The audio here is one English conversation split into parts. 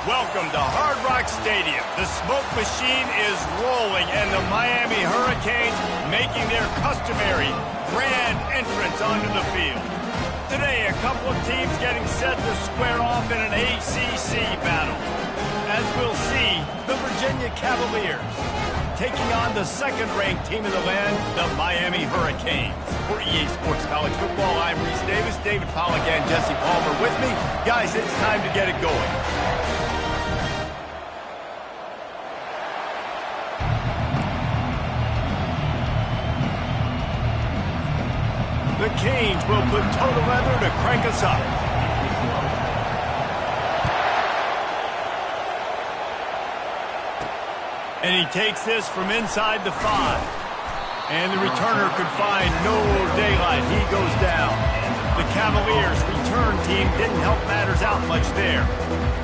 Welcome to Hard Rock Stadium. The smoke machine is rolling, and the Miami Hurricanes making their customary grand entrance onto the field. Today, a couple of teams getting set to square off in an ACC battle. As we'll see, the Virginia Cavaliers taking on the second-ranked team in the land, the Miami Hurricanes. For EA Sports College Football, I'm Reese Davis, David Pollack, and Jesse Palmer with me. Guys, it's time to get it going. The Canes will put total leather to crank us up. And he takes this from inside the 5. And the returner could find no daylight. He goes down. The Cavaliers' return team didn't help matters out much there.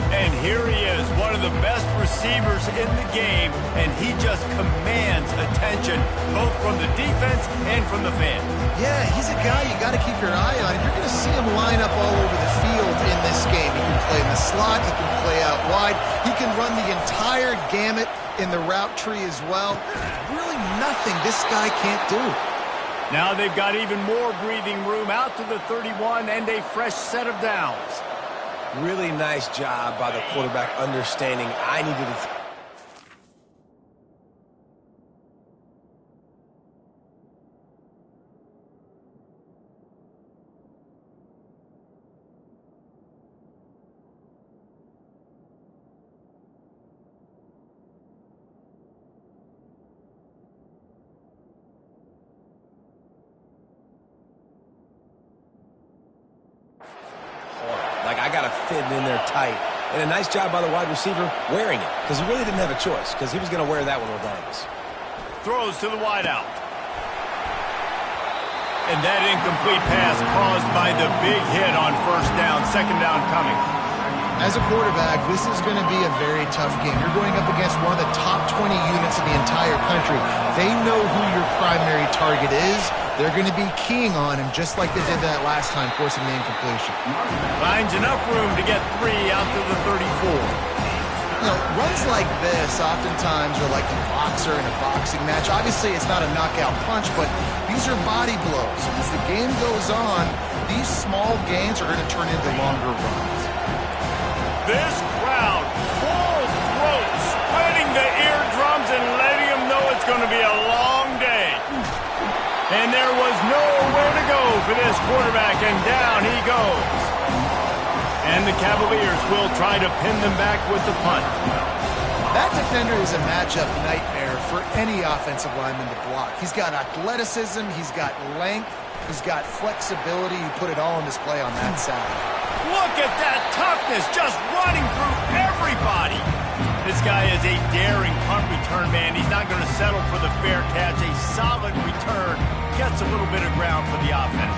And here he is, one of the best receivers in the game, and he just commands attention, both from the defense and from the fans. Yeah, he's a guy you got to keep your eye on. You're going to see him line up all over the field in this game. He can play in the slot, he can play out wide, he can run the entire gamut in the route tree as well. Really nothing this guy can't do. Now they've got even more breathing room out to the 31 and a fresh set of downs. Really nice job by the quarterback understanding I needed to... I got to fit it in there tight. And a nice job by the wide receiver wearing it, because he really didn't have a choice, because he was going to wear that one regardless. Throws to the wideout. And that incomplete pass caused by the big hit on first down, second down coming. As a quarterback, this is going to be a very tough game. You're going up against one of the top 20 units in the entire country. They know who your primary target is. They're going to be keying on him just like they did that last time, forcing the incompletion. Finds enough room to get 3 out to the 34. You know, runs like this oftentimes are like a boxer in a boxing match. Obviously, it's not a knockout punch, but these are body blows. As the game goes on, these small gains are going to turn into longer runs. This crowd, full throat, spreading the eardrums and letting them know it's going to be a long day. And there was nowhere to go for this quarterback, and down he goes. And the Cavaliers will try to pin them back with the punt. That defender is a matchup nightmare for any offensive lineman to block. He's got athleticism, he's got length, he's got flexibility. You put it all on display on that side. Look at that toughness, just running through everybody. This guy is a daring punt return man. He's not going to settle for the fair catch. A solid return gets a little bit of ground for the offense.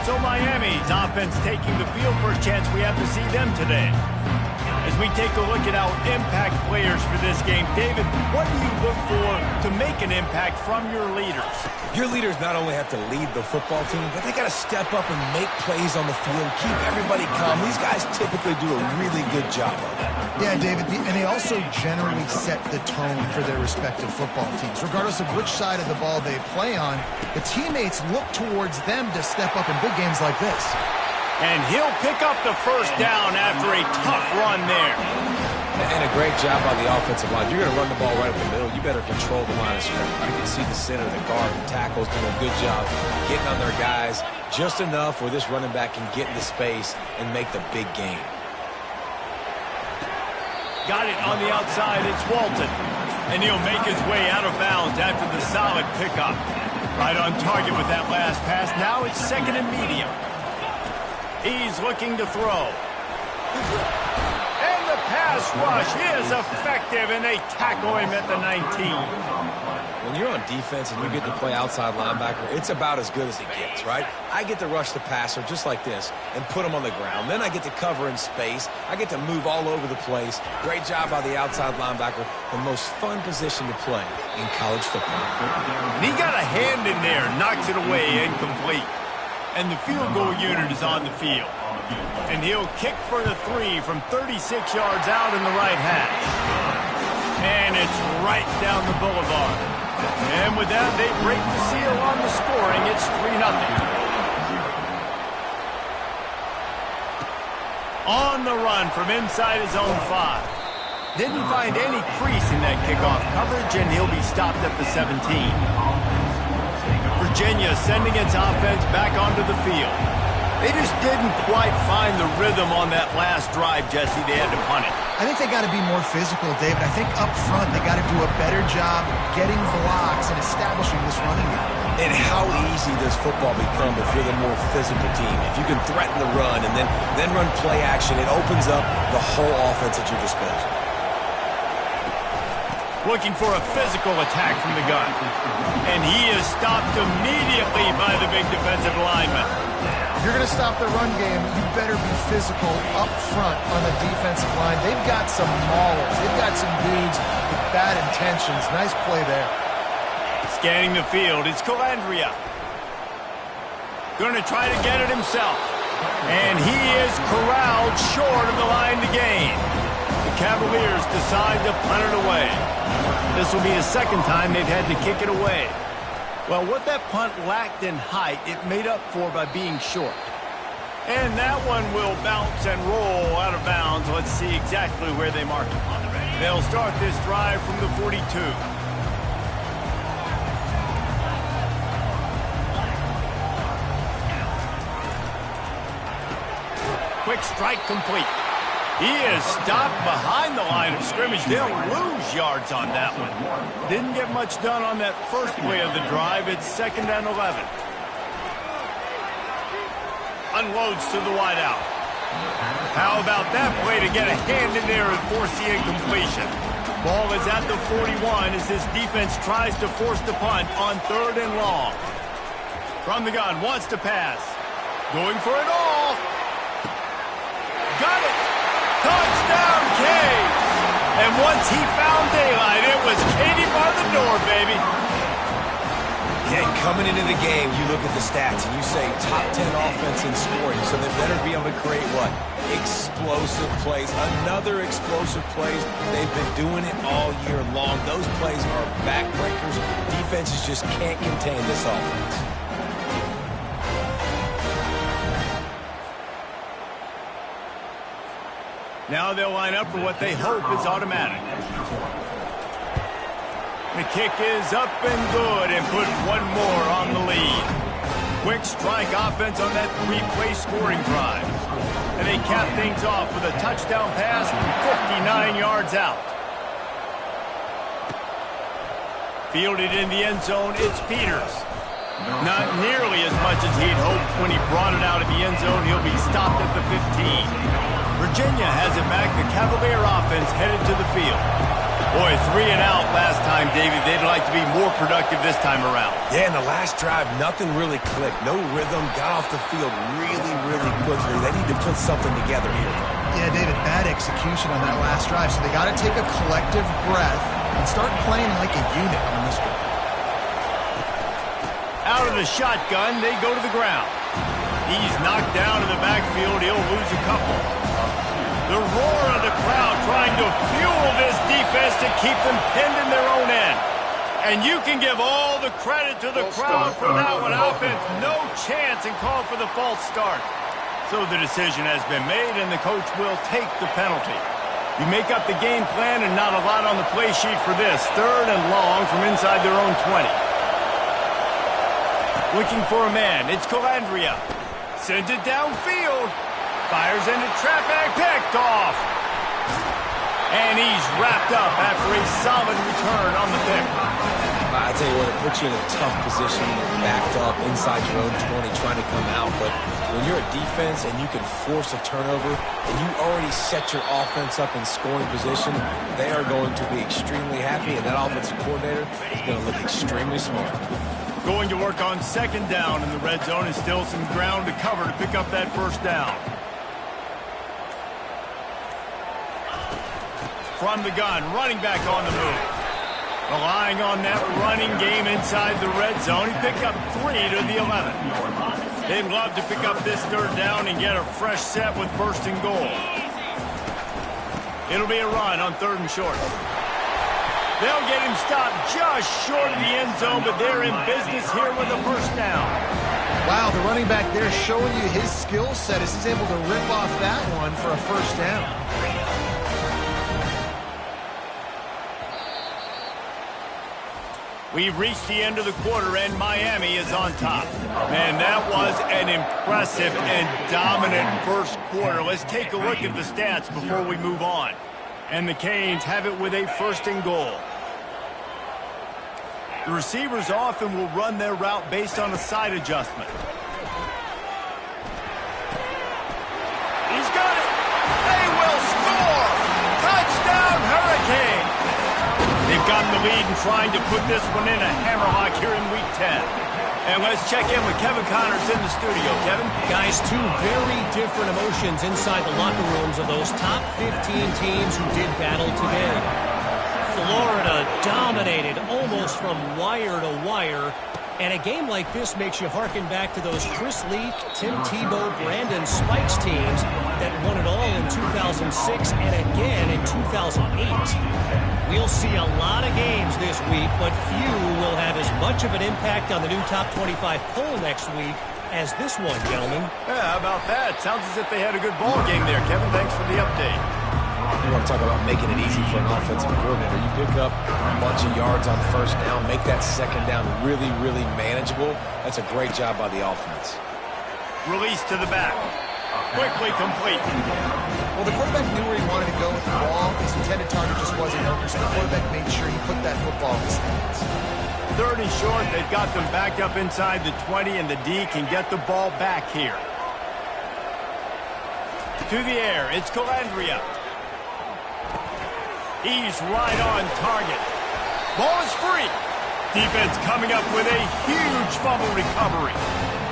So Miami's offense taking the field for a chance. We have to see them today. As we take a look at our impact players for this game, David, what do you look for to make an impact from your leaders? Your leaders not only have to lead the football team, but they got to step up and make plays on the field, keep everybody calm. These guys typically do a really good job of that. Yeah, David, and they also generally set the tone for their respective football teams. Regardless of which side of the ball they play on, the teammates look towards them to step up in big games like this. And he'll pick up the first down after a tough run there. And a great job by the offensive line. You're going to run the ball right up the middle. You better control the line of scrimmage. You can see the center, the guard, the tackles doing a good job getting on their guys just enough where this running back can get into space and make the big game. Got it on the outside. It's Walton. And he'll make his way out of bounds after the solid pickup. Right on target with that last pass. Now it's second and medium. He's looking to throw. And the pass rush is effective, and they tackle him at the 19. When you're on defense and you get to play outside linebacker, it's about as good as it gets, right? I get to rush the passer just like this and put him on the ground. Then I get to cover in space. I get to move all over the place. Great job by the outside linebacker. The most fun position to play in college football. And he got a hand in there, knocks it away, incomplete. And the field goal unit is on the field. And he'll kick for the 3 from 36 yards out in the right hash. And it's right down the boulevard. And with that, they break the seal on the scoring. It's 3-0. On the run from inside his own 5. Didn't find any crease in that kickoff coverage, and he'll be stopped at the 17. Virginia sending its offense back onto the field. They just didn't quite find the rhythm on that last drive, Jesse. They had to punt it. I think they got to be more physical, David. I think up front they got to do a better job getting blocks and establishing this running game. And how easy does football become if you're the more physical team? If you can threaten the run and then run play action, it opens up the whole offense at your disposal. Looking for a physical attack from the gun. And he is stopped immediately by the big defensive lineman. If you're going to stop the run game, you better be physical up front on the defensive line. They've got some maulers. They've got some dudes with bad intentions. Nice play there. Scanning the field, it's Calandria. Going to try to get it himself. And he is corralled short of the line to gain. The Cavaliers decide to punt it away. This will be the second time they've had to kick it away. Well, what that punt lacked in height, it made up for by being short. And that one will bounce and roll out of bounds. Let's see exactly where they mark it. They'll start this drive from the 42. Quick strike complete. He is stopped behind the line of scrimmage. They'll lose yards on that one. Didn't get much done on that first play of the drive. It's 2nd and 11. Unloads to the wideout. How about that play to get a hand in there and force the incompletion? Ball is at the 41 as this defense tries to force the punt on 3rd and long. From the gun, wants to pass. Going for it all. Got it. Touchdown, Caves! And once he found daylight, it was Katie by the door, baby. Yeah, coming into the game, you look at the stats and you say top 10 offense in scoring, so they better be able to create what? Explosive plays. Another explosive plays. They've been doing it all year long. Those plays are backbreakers. Defenses just can't contain this offense. Now they'll line up for what they hope is automatic. The kick is up and good and put one more on the lead. Quick strike offense on that 3-play scoring drive. And they cap things off with a touchdown pass from 59 yards out. Fielded in the end zone, it's Peters. Not nearly as much as he'd hoped when he brought it out of the end zone. He'll be stopped at the 15. Virginia has it back. The Cavalier offense headed to the field. Boy, 3 and out last time, David. They'd like to be more productive this time around. Yeah, in the last drive, nothing really clicked. No rhythm. Got off the field really, really quickly. They need to put something together here. Yeah, David, bad execution on that last drive. So they got to take a collective breath and start playing like a unit on this one. Out of the shotgun, they go to the ground. He's knocked down in the backfield. He'll lose a couple. The roar of the crowd trying to fuel this defense to keep them pinned in their own end. And you can give all the credit to the crowd for that one. Offense, no chance, and call for the false start. So the decision has been made, and the coach will take the penalty. You make up the game plan and not a lot on the play sheet for this. 3rd and long from inside their own 20. Looking for a man. It's Calandria. Sends it downfield. Fires into traffic. Picked off. And he's wrapped up after a solid return on the pick. I tell you what, it puts you in a tough position. You're backed up inside your own 20 trying to come out. But when you're a defense and you can force a turnover and you already set your offense up in scoring position, they are going to be extremely happy, and that offensive coordinator is going to look extremely smart. Going to work on 2nd down in the red zone, and still some ground to cover to pick up that 1st down. From the gun, running back on the move. Relying on that running game inside the red zone, he picked up 3 to the 11. They'd love to pick up this third down and get a fresh set with first and goal. It'll be a run on 3rd and short. They'll get him stopped just short of the end zone, but they're in business here with a first down. Wow, the running back there showing you his skill set as he's able to rip off that one for a first down. We've reached the end of the quarter, and Miami is on top. Man, that was an impressive and dominant first quarter. Let's take a look at the stats before we move on. And the Canes have it with a first and goal. The receivers often will run their route based on a side adjustment. He's got it. They will score. Touchdown, Hurricane. They've gotten the lead and trying to put this one in a hammerlock here in Week 10. And let's check in with Kevin Connors in the studio. Kevin? Guys, 2 very different emotions inside the locker rooms of those top 15 teams who did battle today. Florida dominated almost from wire to wire. And a game like this makes you harken back to those Chris Leak, Tim Tebow, Brandon Spikes teams that won it all in 2006 and again in 2008. We'll see a lot of games this week, but few will have as much of an impact on the new top 25 poll next week as this one, gentlemen. Yeah, how about that? Sounds as if they had a good ball game there. Kevin, thanks for the update. You want to talk about making it easy for an offensive coordinator. You pick up a bunch of yards on first down, make that second down really, really manageable. That's a great job by the offense. Release to the back. Quickly complete. Well, the quarterback knew where he wanted to go with the ball. His intended target just wasn't open, so the quarterback made sure he put that football in his hands. 3rd and short, they've got them backed up inside the 20, and the D can get the ball back here. To the air, it's Calandria. He's right on target. Ball is free. Defense coming up with a huge fumble recovery.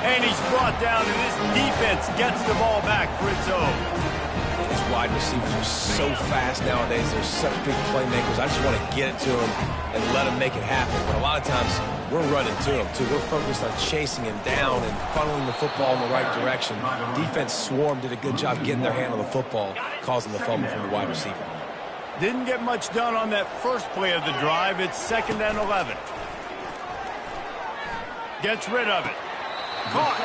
And he's brought down, and this defense gets the ball back for its own. These wide receivers are so fast nowadays. They're such big playmakers. I just want to get it to them and let them make it happen. But a lot of times, we're running to them, too. We're focused on chasing him down and funneling the football in the right direction. Defense swarm did a good job getting their hand on the football, causing the fumble from the wide receiver. Didn't get much done on that first play of the drive. It's 2nd and 11. Gets rid of it. Caught.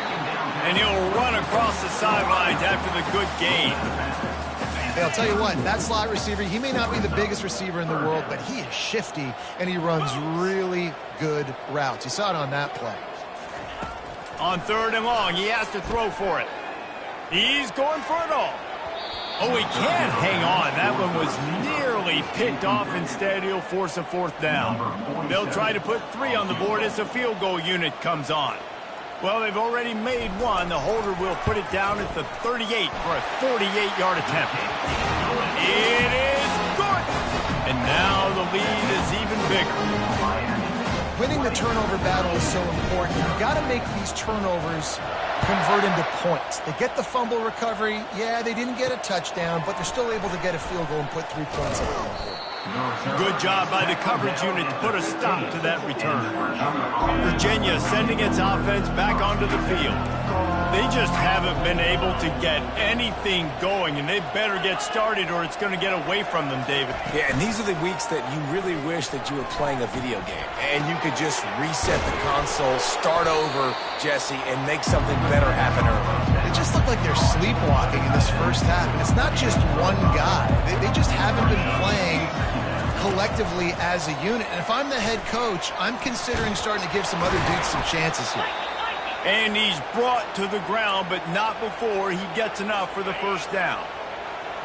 And he'll run across the sidelines after the good gain. Hey, I'll tell you what, that slot receiver, he may not be the biggest receiver in the world, but he is shifty, and he runs really good routes. You saw it on that play. On 3rd and long, he has to throw for it. He's going for it all. Oh, he can't hang on. That one was nearly picked off. Instead, he'll force a 4th down. They'll try to put 3 on the board as the field goal unit comes on. Well, they've already made one. The holder will put it down at the 38 for a 48-yard attempt. It is good. And now the lead is even bigger. Winning the turnover battle is so important. You've got to make these turnovers convert into points. They get the fumble recovery. Yeah, they didn't get a touchdown, but they're still able to get a field goal and put 3 points on the board. Good job by the coverage unit to put a stop to that return. Virginia sending its offense back onto the field. They just haven't been able to get anything going, and they better get started or it's going to get away from them, David. Yeah, and these are the weeks that you really wish that you were playing a video game and you could just reset the console, start over, Jesse, and make something better happen early. It just looked like they're sleepwalking in this first half, and it's not just one guy. They just haven't been playing collectively as a unit. And if I'm the head coach, I'm considering starting to give some other dudes some chances here. And he's brought to the ground, but not before he gets enough for the first down.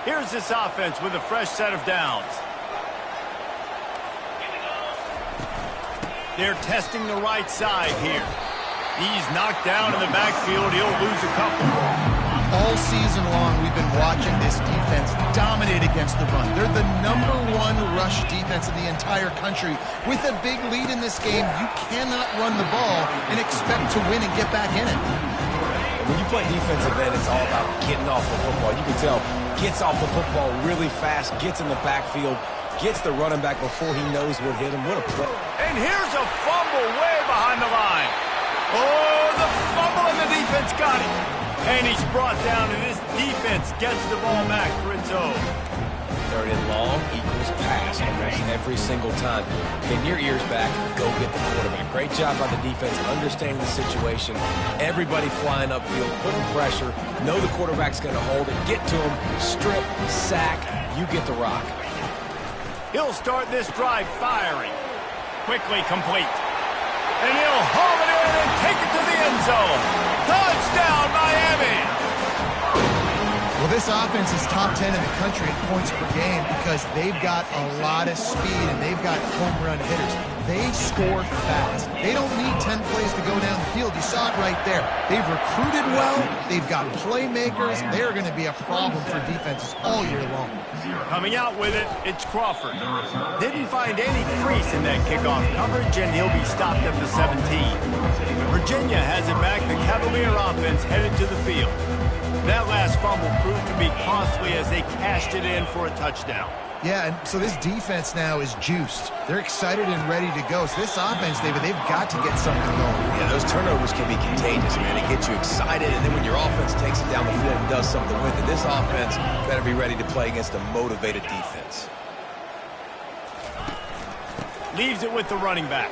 Here's this offense with a fresh set of downs. They're testing the right side here. He's knocked down in the backfield. He'll lose a couple. All season long, we've been watching this defense dominate against the run. They're the #1 rush defense in the entire country. With a big lead in this game, you cannot run the ball and expect to win and get back in it. And when you play defensive end, it's all about getting off the football. You can tell, gets off the football really fast, gets in the backfield, gets the running back before he knows what hit him. What a play. And here's a fumble way behind the line. Oh, the fumble, and the defense got it. And he's brought down, and this defense gets the ball back for its own. Third and long equals pass almost every single time. Pin your ears back, go get the quarterback. Great job by the defense, understanding the situation. Everybody flying upfield, putting pressure, know the quarterback's going to hold it, get to him, strip, sack, you get the rock. He'll start this drive firing. Quickly complete. And he'll haul it in and take it to the end zone. Touchdown, Miami! Well, this offense is top 10 in the country in points per game because they've got a lot of speed and they've got home run hitters. They score fast. They don't need 10 plays to go down the field. You saw it right there. They've recruited well. They've got playmakers. They're going to be a problem for defenses all year long. Coming out with it, it's Crawford. Didn't find any crease in that kickoff coverage, and he'll be stopped at the 17. Virginia has it back. The Cavalier offense headed to the field. That last fumble proved to be costly as they cashed it in for a touchdown. Yeah, and so this defense now is juiced. They're excited and ready to go. So this offense, David, they've got to get something going. Yeah, those turnovers can be contagious, man. It gets you excited, and then when your offense takes it down the field and does something with it, this offense better be ready to play against a motivated defense. Leaves it with the running back.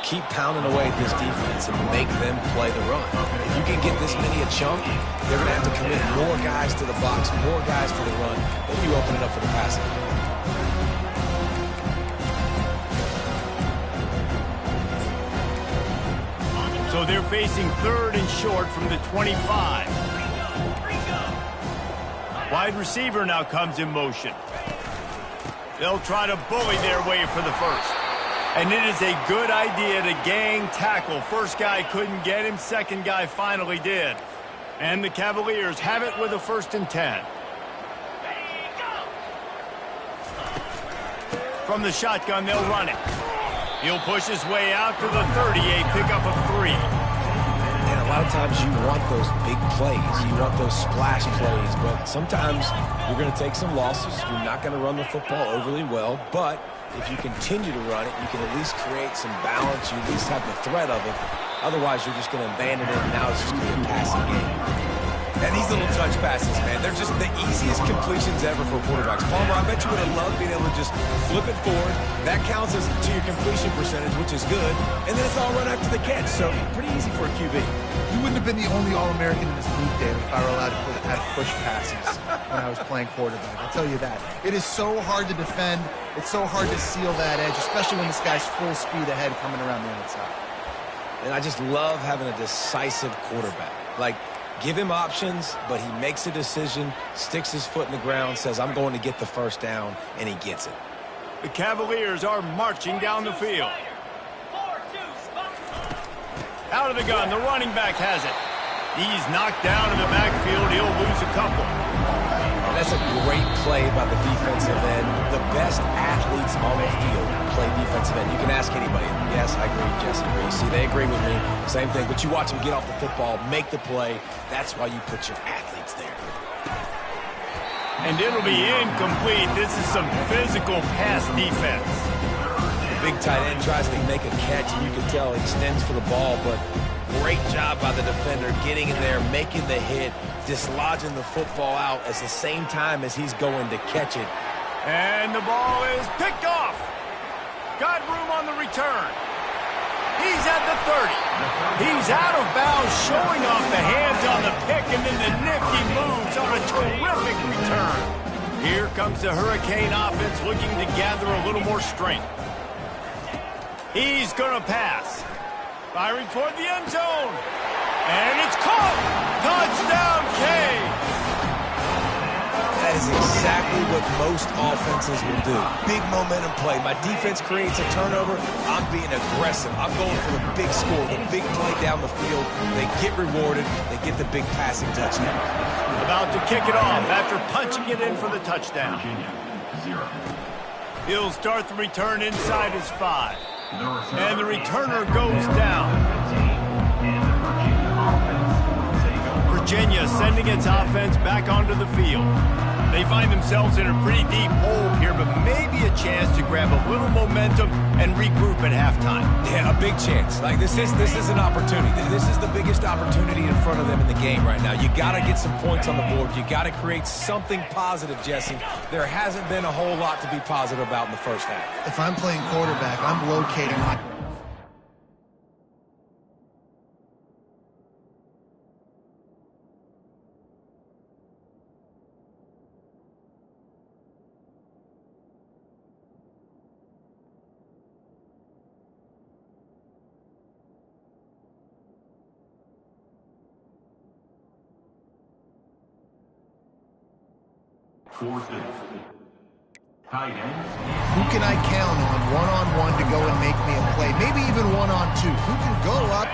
Keep pounding away at this defense and make them play the run. If you can get this many a chunk, they're going to have to commit more guys to the box, more guys to the run. Then you open it up for the passing game. So they're facing third and short from the 25. Wide receiver now comes in motion. They'll try to bully their way for the first. And it is a good idea to gang tackle. First guy couldn't get him. Second guy finally did. And the Cavaliers have it with a 1st and 10. From the shotgun, they'll run it. He'll push his way out to the 30, a pickup of 3. And a lot of times you want those big plays. You want those splash plays. But sometimes you're going to take some losses. You're not going to run the football overly well. But if you continue to run it, you can at least create some balance. You at least have the threat of it. Otherwise, you're just going to abandon it, and now it's just going to be a passing game. And these little touch passes, man, they're just the easiest completions ever for quarterbacks. Palmer, I bet you would have loved being able to just flip it forward. That counts as to your completion percentage, which is good. And then it's all run after the catch, so pretty easy for a QB. You wouldn't have been the only All-American in this league, David, if I were allowed to have push passes when I was playing quarterback. I'll tell you that. It is so hard to defend. It's so hard to seal that edge, especially when this guy's full speed ahead coming around the outside. And I just love having a decisive quarterback. Like, give him options, but he makes a decision, sticks his foot in the ground, says, I'm going to get the first down, and he gets it. The Cavaliers are marching down the field. Out of the gun, the running back has it. He's knocked down in the backfield. He'll lose a couple. And that's a great play by the defensive end. The best athletes on the field play defensive end. You can ask anybody. Yes, I agree, Jesse. See, they agree with me. Same thing. But you watch them get off the football, make the play. That's why you put your athletes there. And it'll be incomplete. This is some physical pass defense. Big tight end tries to make a catch, and you can tell he extends for the ball, but great job by the defender getting in there, making the hit, dislodging the football out at the same time as he's going to catch it. And the ball is picked off. Got room on the return. He's at the 30. He's out of bounds, showing off the hands on the pick, and then the nifty moves on a terrific return. Here comes the Hurricane offense looking to gather a little more strength. He's going to pass. Firing toward the end zone. And it's caught. Touchdown, K. That is exactly what most offenses will do. Big momentum play. My defense creates a turnover. I'm being aggressive. I'm going for the big score, the big play down the field. They get rewarded. They get the big passing touchdown. About to kick it off after punching it in for the touchdown. He'll start the return inside his 5. And the returner goes down. Virginia sending its offense back onto the field. They find themselves in a pretty deep hole here, but maybe a chance to grab a little momentum and regroup at halftime. Yeah, a big chance. Like, this is an opportunity. This is the biggest opportunity in front of them in the game right now. You got to get some points on the board. You got to create something positive, Jesse. There hasn't been a whole lot to be positive about in the first half. If I'm playing quarterback, I'm locating my... Tight end. Who can I count on one-on-one to go and make me a play? Maybe even one-on-two. Who can go up,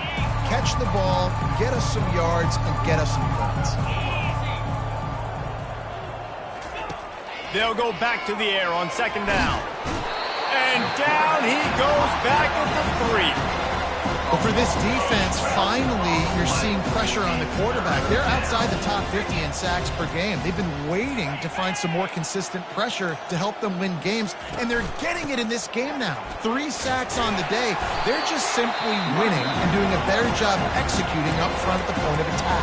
catch the ball, get us some yards, and get us some points? They'll go back to the air on second down. And down he goes back at the 3. But for this defense, finally, you're seeing pressure on the quarterback. They're outside the top 50 in sacks per game. They've been waiting to find some more consistent pressure to help them win games, and they're getting it in this game now. 3 sacks on the day. They're just simply winning and doing a better job executing up front at the point of attack.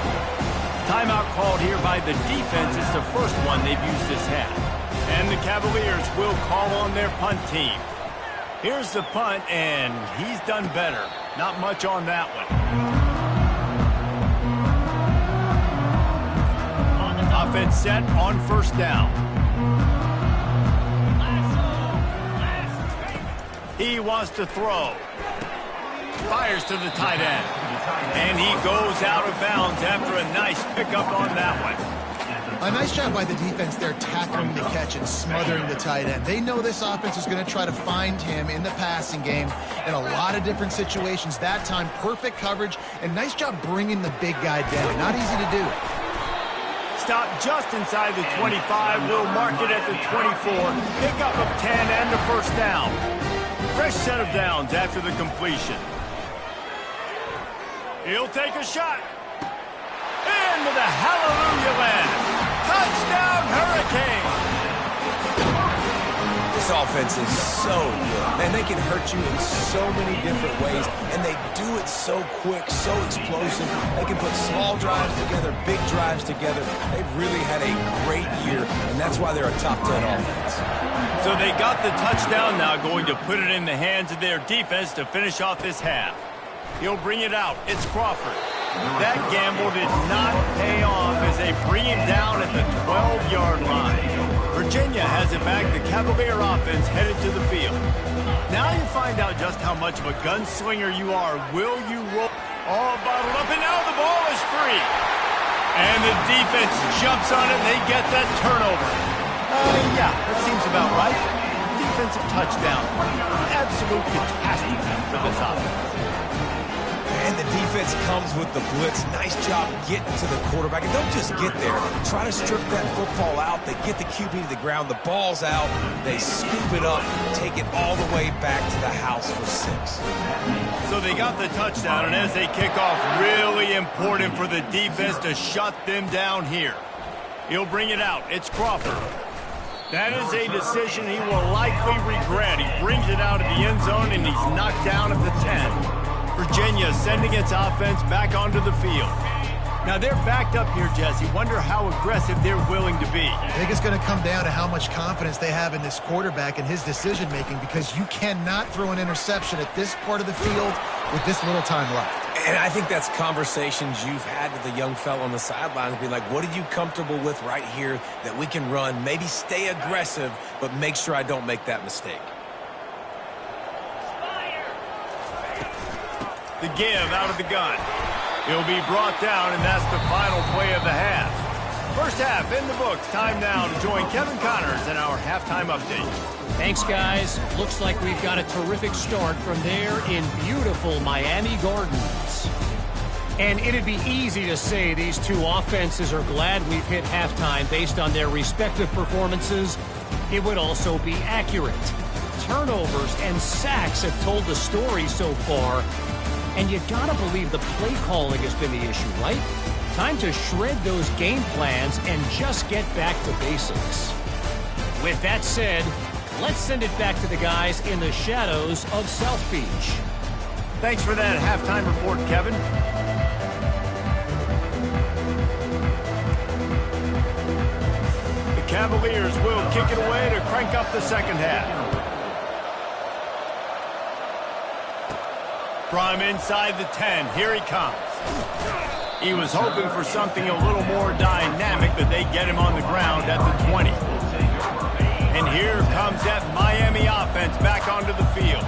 Timeout called here by the defense. It's the first one they've used this half. And the Cavaliers will call on their punt team. Here's the punt, and he's done better. Not much on that one. Offense set on first down. He wants to throw. Fires to the tight end. And he goes out of bounds after a nice pickup on that one. A nice job by the defense there tackling the catch and smothering the tight end. They know this offense is going to try to find him in the passing game in a lot of different situations. That time, perfect coverage, and nice job bringing the big guy down. Not easy to do. Stop just inside the 25. We'll mark it at the 24. Pickup of 10 and the first down. Fresh set of downs after the completion. He'll take a shot. Into the hallelujah land. Touchdown, Hurricane! This offense is so good. Man, they can hurt you in so many different ways, and they do it so quick, so explosive. They can put small drives together, big drives together. They've really had a great year, and that's why they're a top 10 offense. So they got the touchdown now, going to put it in the hands of their defense to finish off this half. He'll bring it out. It's Crawford. That gamble did not pay off as they bring him down at the 12-yard line. Virginia has it back. The Cavalier offense headed to the field. Now you find out just how much of a gunslinger you are. Will you roll? All bottled up, and now the ball is free. And the defense jumps on it, and they get that turnover. Yeah, that seems about right. Defensive touchdown. Absolute catastrophe for this offense. And the defense comes with the blitz. Nice job getting to the quarterback. And don't just get there. Try to strip that football out. They get the QB to the ground. The ball's out. They scoop it up, take it all the way back to the house for 6. So they got the touchdown, and as they kick off, really important for the defense to shut them down here. He'll bring it out. It's Crawford. That is a decision he will likely regret. He brings it out of the end zone, and he's knocked down at the 10. Virginia sending its offense back onto the field. Now they're backed up here, Jesse. Wonder how aggressive they're willing to be. I think it's going to come down to how much confidence they have in this quarterback and his decision-making, because you cannot throw an interception at this part of the field with this little time left. And I think that's conversations you've had with the young fellow on the sidelines, being like, what are you comfortable with right here that we can run? Maybe stay aggressive, but make sure I don't make that mistake. The give out of the gun. He'll be brought down, and that's the final play of the half. First half in the books. Time now to join Kevin Connors in our halftime update. Thanks, guys. Looks like we've got a terrific start from there in beautiful Miami Gardens. And it'd be easy to say these two offenses are glad we've hit halftime based on their respective performances. It would also be accurate. Turnovers and sacks have told the story so far. And you gotta believe the play calling has been the issue, right? Time to shred those game plans and just get back to basics. With that said, let's send it back to the guys in the shadows of South Beach. Thanks for that halftime report, Kevin. The Cavaliers will kick it away to crank up the second half. From inside the 10, here he comes. He was hoping for something a little more dynamic, but they get him on the ground at the 20. And here comes that Miami offense back onto the field.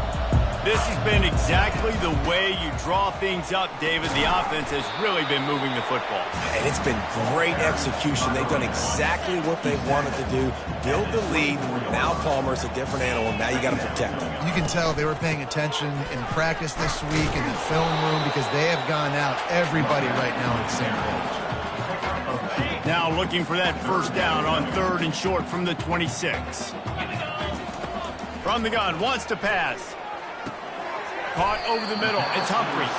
This has been exactly the way you draw things up, David. The offense has really been moving the football. And it's been great execution. They've done exactly what they wanted to do. Build the lead. Now Palmer's a different animal. Now you got to protect him. You can tell they were paying attention in practice this week in the film room because they have gone out everybody right now on the same page. Now looking for that first down on 3rd and short from the 26. From the gun, wants to pass. Caught over the middle. It's Humphries.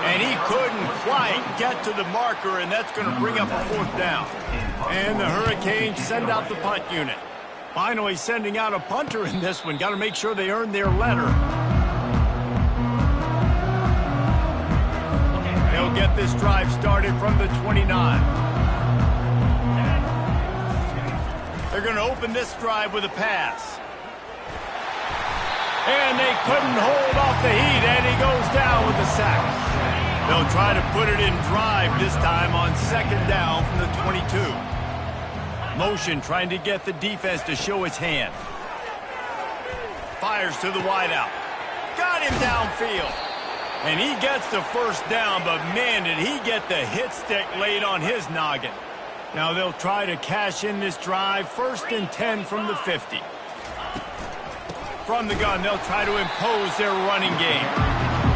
And he couldn't quite get to the marker, and that's going to bring up a 4th down. And the Hurricanes send out the punt unit. Finally sending out a punter in this one. Got to make sure they earn their letter. They'll get this drive started from the 29. They're going to open this drive with a pass. And they couldn't hold off the heat, and he goes down with the sack. They'll try to put it in drive this time on 2nd down from the 22. Motion trying to get the defense to show its hand. Fires to the wideout. Got him downfield. And he gets the first down, but man, did he get the hit stick laid on his noggin. Now they'll try to cash in this drive. 1st and 10 from the 50. From the gun, they'll try to impose their running game.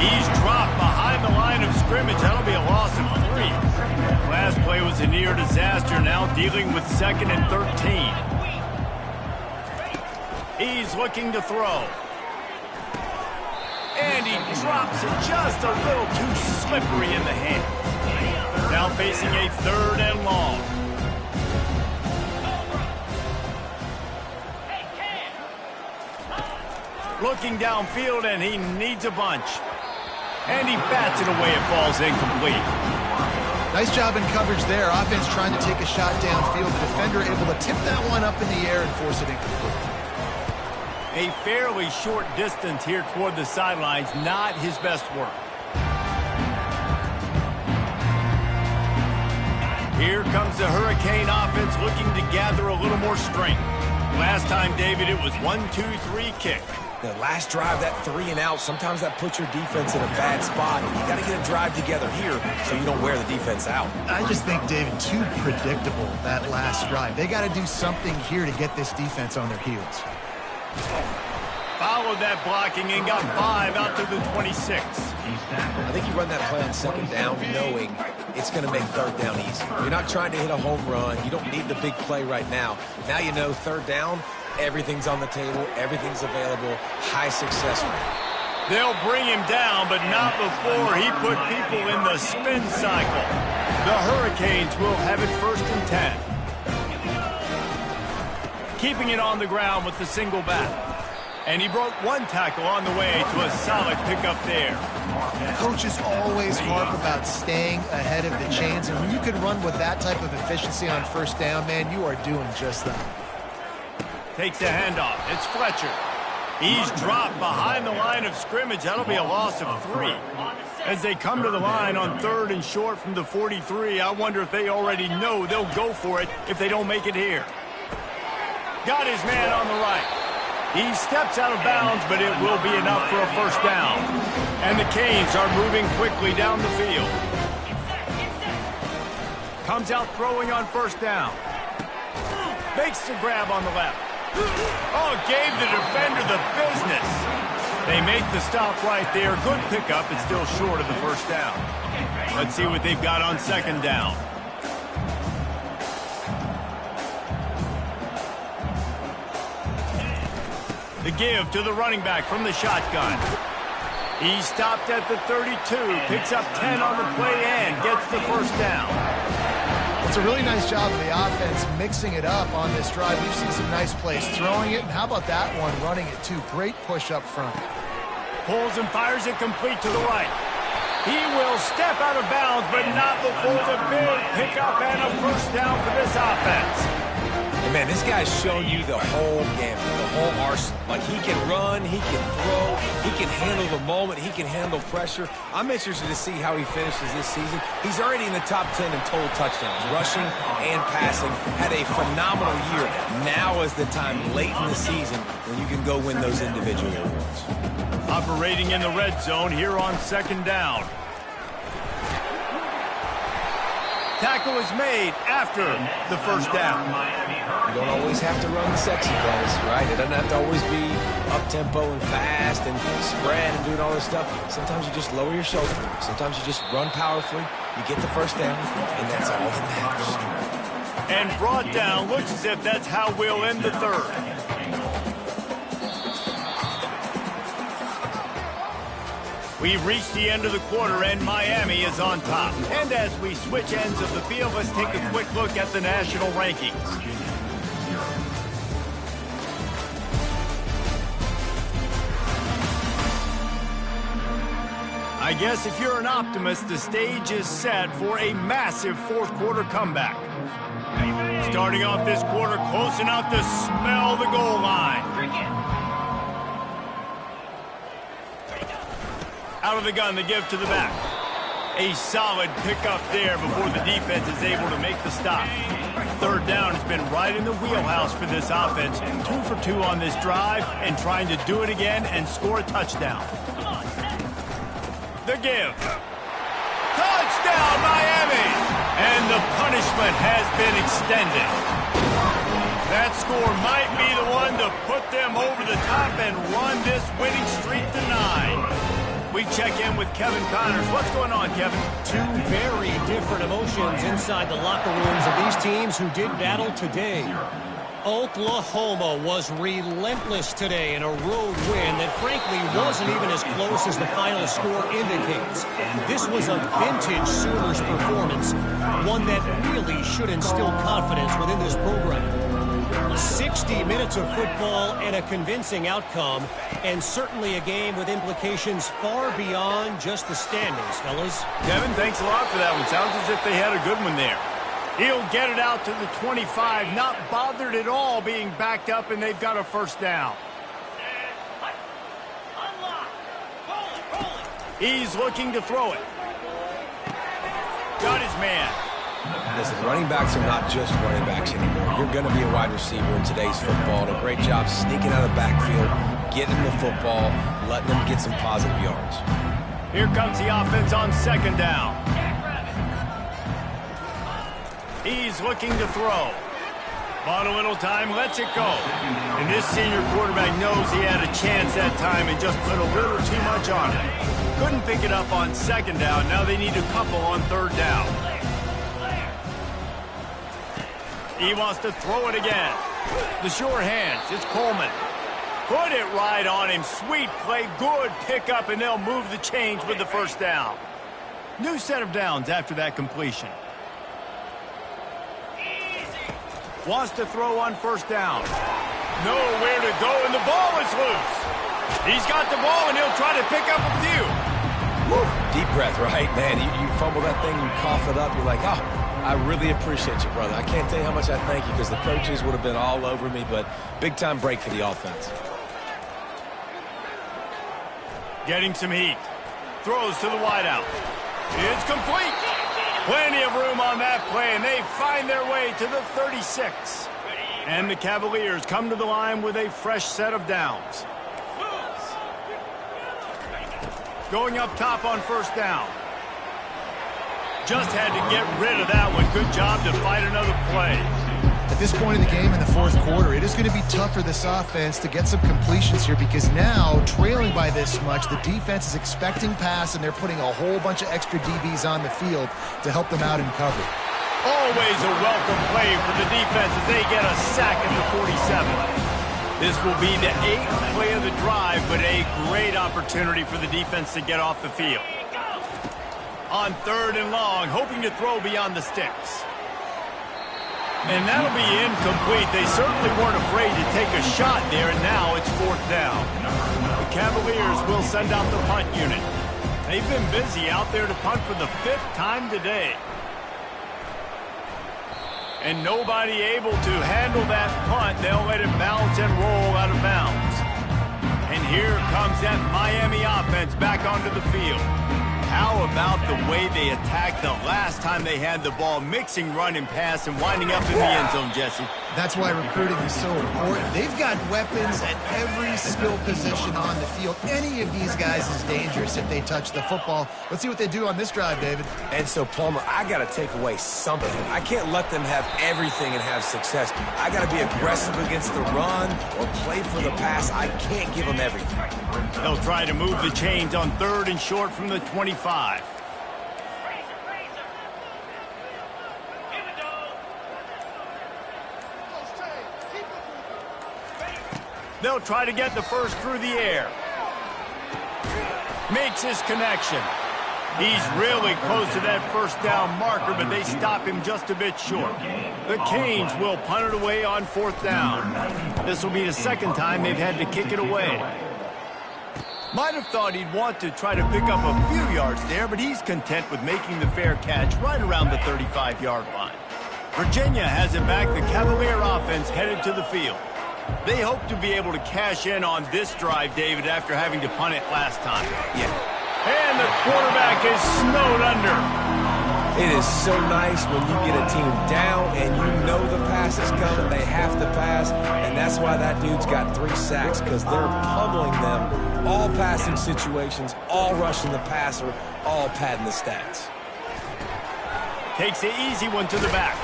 He's dropped behind the line of scrimmage. That'll be a loss of 3. Last play was a near disaster, now dealing with 2nd and 13. He's looking to throw. And he drops it just a little too slippery in the hand. Now facing a 3rd and long. Looking downfield, and he needs a bunch. And he bats it away. It falls incomplete. Nice job in coverage there. Offense trying to take a shot downfield. The defender able to tip that one up in the air and force it incomplete. A fairly short distance here toward the sidelines. Not his best work. Here comes the Hurricane offense looking to gather a little more strength. Last time, David, it was 1-2-3 kick. The last drive, that 3 and out, sometimes that puts your defense in a bad spot. You got to get a drive together here so you don't wear the defense out. I just think, David, too predictable, that last drive. They got to do something here to get this defense on their heels. Followed that blocking and got 5 out to the 26. I think you run that play on 2nd down knowing it's going to make 3rd down easy. You're not trying to hit a home run. You don't need the big play right now. Now you know 3rd down, everything's on the table, everything's available, high success rate. They'll bring him down, but not before he put people in the spin cycle. The Hurricanes will have it 1st and 10. Keeping it on the ground with the single back. And he broke 1 tackle on the way to a solid pickup there. Coaches always harp about staying ahead of the chains, and when you can run with that type of efficiency on 1st down, man, you are doing just that. Takes the handoff. It's Fletcher. He's dropped behind the line of scrimmage. That'll be a loss of 3. As they come to the line on 3rd and short from the 43, I wonder if they already know they'll go for it if they don't make it here. Got his man on the right. He steps out of bounds, but it will be enough for a 1st down. And the Canes are moving quickly down the field. Comes out throwing on 1st down. Makes the grab on the left. Oh, gave the defender the business. They make the stop right there. Good pickup. It's still short of the 1st down. Let's see what they've got on 2nd down. The give to the running back from the shotgun. He stopped at the 32, picks up 10 on the play and gets the first down. It's a really nice job of the offense mixing it up on this drive. We've seen some nice plays throwing it, and how about that one running it too? Great push up front. Pulls and fires it complete to the right. He will step out of bounds, but not before the big pickup and a first down for this offense. And man, this guy's shown you the whole gamut, the whole arsenal. Like, he can run, he can throw, he can handle the moment, he can handle pressure. I'm interested to see how he finishes this season. He's already in the top 10 in total touchdowns, rushing and passing. Had a phenomenal year. Now is the time late in the season when you can go win those individual awards. Operating in the red zone here on second down. Tackle is made after the first down. You don't always have to run the sexy plays, right? It doesn't have to always be up-tempo and fast and spread and doing all this stuff. Sometimes you just lower your shoulder. Sometimes you just run powerfully. You get the first down, and that's all that matters. And brought down. Looks as if that's how we'll end the third. We've reached the end of the quarter, and Miami is on top. And as we switch ends of the field, let's take a quick look at the national rankings. I guess if you're an optimist, the stage is set for a massive fourth quarter comeback. Starting off this quarter close enough to smell the goal line. Out of the gun, the give to the back. A solid pickup there before the defense is able to make the stop. Third down has been right in the wheelhouse for this offense. 2 for 2 on this drive and trying to do it again and score a touchdown. The give. Touchdown, Miami! And the punishment has been extended. That score might be the one to put them over the top and run this winning streak to 9. We check in with Kevin Connors. What's going on, Kevin? Two very different emotions inside the locker rooms of these teams who did battle today. Oklahoma was relentless today in a road win that frankly wasn't even as close as the final score indicates. This was a vintage Sooners performance, one that really should instill confidence within this program. 60 minutes of football and a convincing outcome, and certainly a game with implications far beyond just the standings, fellas. Kevin, thanks a lot for that one. Sounds as if they had a good one there. He'll get it out to the 25, not bothered at all being backed up, and they've got a first down. He's looking to throw it. Got his man. Listen, running backs are not just running backs anymore. You're going to be a wide receiver in today's football. A great job sneaking out of the backfield, getting the football, letting them get some positive yards. Here comes the offense on second down. He's looking to throw. Bought a little time, lets it go. And this senior quarterback knows he had a chance that time and just put a little too much on it. Couldn't pick it up on second down. Now they need a couple on third down. He wants to throw it again. The sure hands. It's Coleman. Put it right on him. Sweet play. Good pickup, and they'll move the chains with the first down. New set of downs after that completion. Wants to throw on first down. Nowhere to go, and the ball is loose. He's got the ball, and he'll try to pick up a few. Woo. Deep breath, right? Man, you fumble that thing, you cough it up, you're like, oh, I really appreciate you, brother. I can't tell you how much I thank you because the coaches would have been all over me, but big-time break for the offense. Getting some heat. Throws to the wideout. It's complete. Plenty of room on that play, and they find their way to the 36. And the Cavaliers come to the line with a fresh set of downs. Going up top on first down. Just had to get rid of that one. Good job to fight another play. At this point in the game in the fourth quarter, it is going to be tough for this offense to get some completions here because now, trailing by this much, the defense is expecting pass, and they're putting a whole bunch of extra DBs on the field to help them out in cover. Always a welcome play for the defense as they get a sack at the 47. This will be the 8th play of the drive, but a great opportunity for the defense to get off the field. On 3rd and long, hoping to throw beyond the sticks. And that'll be incomplete. They certainly weren't afraid to take a shot there, and now it's 4th down. The Cavaliers will send out the punt unit. They've been busy out there to punt for the 5th time today. And nobody able to handle that punt. They'll let it bounce and roll out of bounds. And here comes that Miami offense back onto the field. How about the way they attacked the last time they had the ball, mixing run and pass and winding up in the end zone, Jesse? That's why recruiting is so important. They've got weapons at every skill position on the field. Any of these guys is dangerous if they touch the football. Let's see what they do on this drive, David. And so, Palmer, I got to take away something. I can't let them have everything and have success. I got to be aggressive against the run or play for the pass. I can't give them everything. They'll try to move the chains on 3rd and short from the 25. They'll try to get the first through the air. Makes his connection. He's really close to that 1st down marker, but they stop him just a bit short. The Canes will punt it away on 4th down. This will be the 2nd time they've had to kick it away. Might have thought he'd want to try to pick up a few yards there, but he's content with making the fair catch right around the 35-yard line. Virginia has it back. The Cavalier offense headed to the field. They hope to be able to cash in on this drive, David, after having to punt it last time. Yeah. And the quarterback is snowed under. It is so nice when you get a team down and you know the pass is coming. They have to pass, and that's why that dude's got 3 sacks, because they're pummeling them. All passing situations, all rushing the passer, all padding the stats. Takes the easy one to the back.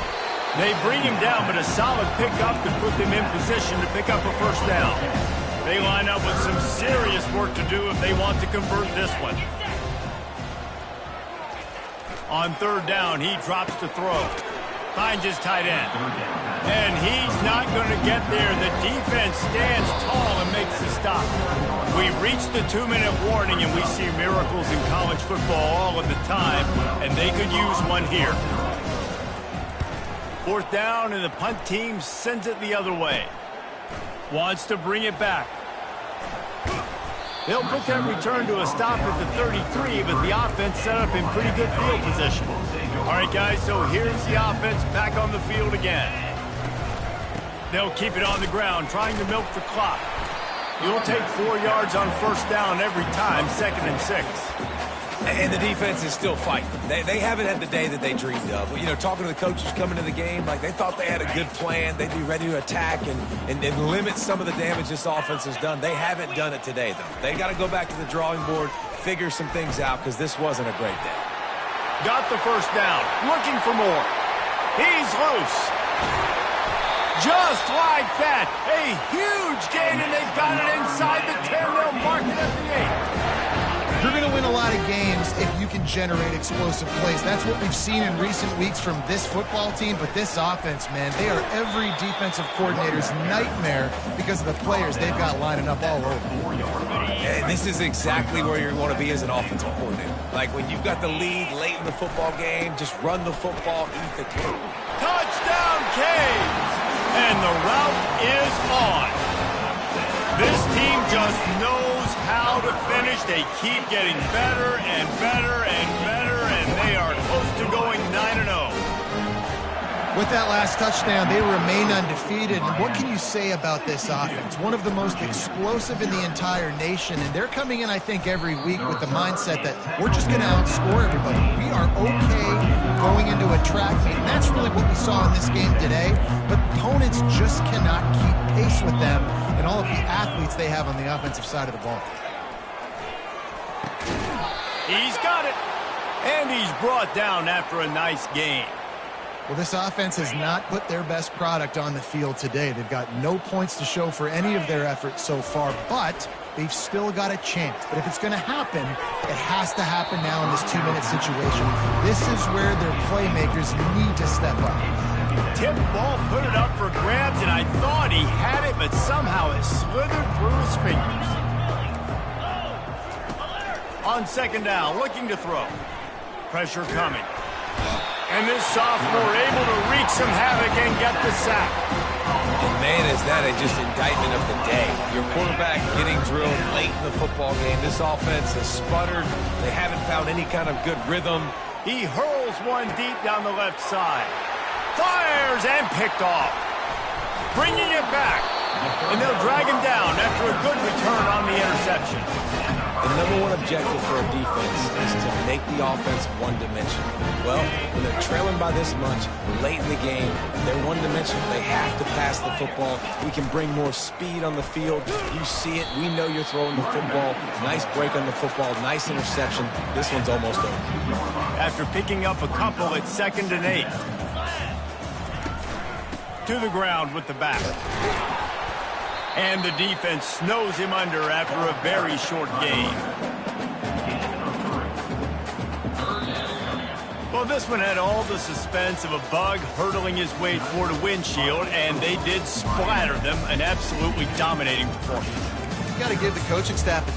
They bring him down, but a solid pickup to put them in position to pick up a 1st down. They line up with some serious work to do if they want to convert this one. On 3rd down, he drops to throw. Finds his tight end. And he's not going to get there. The defense stands tall and makes the stop. We've reached the 2-minute warning, and we see miracles in college football all of the time, and they could use one here. 4th down, and the punt team sends it the other way. Wants to bring it back. They'll put that return to a stop at the 33, but the offense set up in pretty good field position. All right, guys, so here's the offense back on the field again. They'll keep it on the ground, trying to milk the clock. You'll take 4 yards on 1st down every time, 2nd and 6. And the defense is still fighting. They haven't had the day that they dreamed of. You know, talking to the coaches coming to the game, like they thought they had a good plan. They'd be ready to attack and limit some of the damage this offense has done. They haven't done it today, though. They got to go back to the drawing board, figure some things out, because this wasn't a great day. Got the 1st down, looking for more. He's loose. Just like that, a huge gain, and they've got it inside the 10. They'll mark it at the 8. You're going to win a lot of games if you can generate explosive plays. That's what we've seen in recent weeks from this football team, but this offense, man, they are every defensive coordinator's nightmare because of the players they've got lining up all over. And this is exactly where you want to be as an offensive coordinator. Like when you've got the lead late in the football game, just run the football, eat the cake. Touchdown, Canes! And the route is on. This team just knows how to finish. They keep getting better and better and better, and they are close to going 9-0. With that last touchdown, they remain undefeated. And what can you say about this offense? One of the most explosive in the entire nation, and they're coming in, I think, every week with the mindset that we're just going to outscore everybody. We are okay going into a track meet, and that's really what we saw in this game today. But opponents just cannot keep pace with them and all of the athletes they have on the offensive side of the ball. He's got it, and he's brought down after a nice game. Well, this offense has not put their best product on the field today. They've got no points to show for any of their efforts so far, but they've still got a chance. But if it's going to happen, it has to happen now in this 2-minute situation. This is where their playmakers need to step up. Tip ball, put it up for grabs, and I thought he had it, but somehow it slithered through his fingers. On second down, looking to throw. Pressure coming. And this sophomore able to wreak some havoc and get the sack. And man, is that just indictment of the day. Your quarterback getting drilled late in the football game. This offense has sputtered. They haven't found any kind of good rhythm. He hurls one deep down the left side. Fires and picked off. Bringing it back. And they'll drag him down after a good return on the interception. The number one objective for a defense is to make the offense one-dimensional. Well, when they're trailing by this much late in the game, they're one-dimensional. They have to pass the football. We can bring more speed on the field. You see it. We know you're throwing the football. Nice break on the football. Nice interception. This one's almost over. After picking up a couple at 2nd and 8. To the ground with the back. And the defense snows him under after a very short gain. Well, this one had all the suspense of a bug hurtling his way toward a windshield, and they did splatter them. An absolutely dominating performance. You got to give the coaching staff a